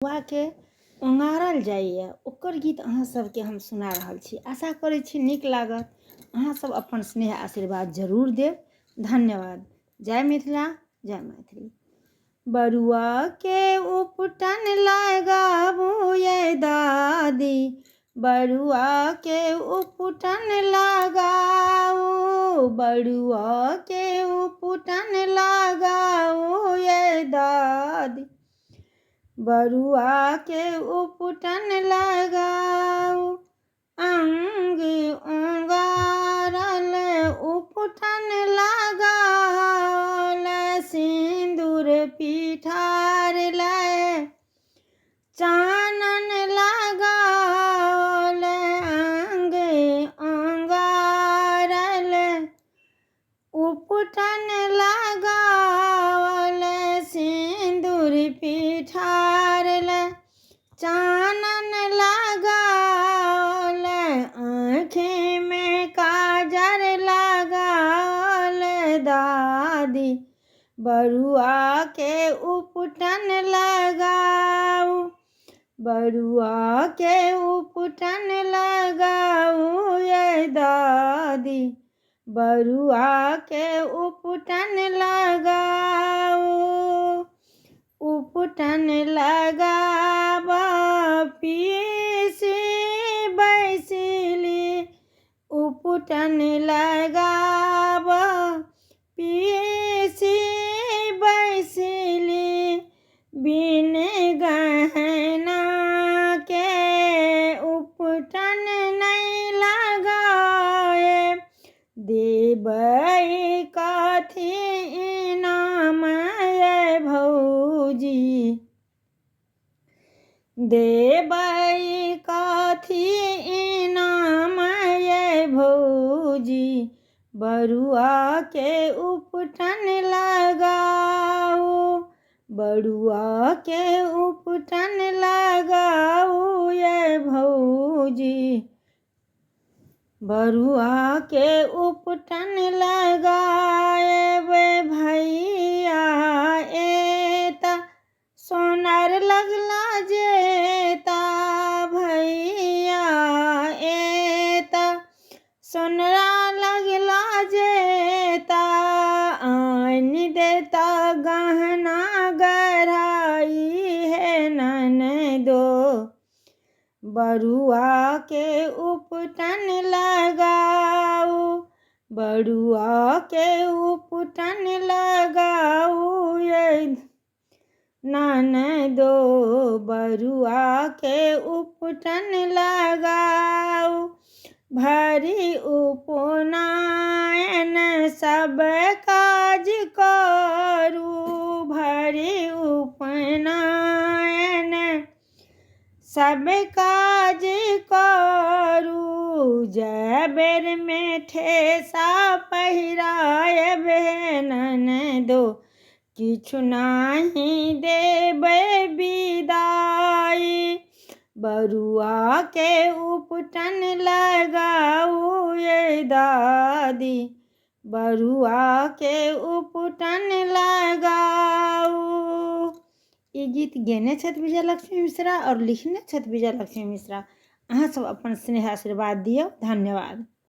बरुआके ओंगारल जाइए ओकर गीत अहाँ सबके हम सुना रहल छी। आशा करै छी नीक लागत। अहाँ सब अपन स्नेह आशीर्वाद जरूर देब। धन्यवाद। जय मिथिला, जय मैथिली। बरुआ के उपटन लगाबू ये दादी, बरुआ के उपटन लगाओ, बरुआ के उपटन लगाओ ये दादी, बरुआ के उपटन लगाओ। अंग ओंगारल उपटन लगाओ, सिंदूर पिठारल चानन लगाओ। अंग ओंगारल उपटन लगाओ, सिंदूर पिठारल चानन लगाओ। आँखें में काजर लगाओ दादी, बरुआ के उपटन लगाओ, बरुआ के उपटन लगाओ ये दादी, बरुआ के उपटन लगाओ। उपटन लगाबा पीसी बैसिली, उपटन लगाबा पीसी बैसिली। बिन गहना के उपटन नहीं लगाए, देबै कथी इनाम ये भौजी, देबै कथी इनाम ये भौजी। बरुआ के उपटन लगाओ, बरुआ के उपटन लगाओ ये भौजी, बरुआ के उपटन लगाए। वे भैया एता सोनार लगला जेता, भैया एता सोनरा लगला जेता। आन देता गहना गढ़ाई है ननदो, बरुआ के उपटन लगाओ, बरुआ के उपटन लगाओ ये ननदो, बरुआ के उपटन लगाओ। भरी उपनयन सब काज करू, भरी उपनयन सब काज करू। जय बेर में ठेसा पहिरायब ननदो, किछु नाही देबै विदाई। बरुआ के उपटन लगाओ ये दादी, बरुआ के उपटन लगाओ। ई गीत गेने छथि विजयलक्ष्मी मिश्रा और लिखने छथि विजयलक्ष्मी मिश्रा। अहाँ सब अपन स्नेह आशीर्वाद दियौ। धन्यवाद।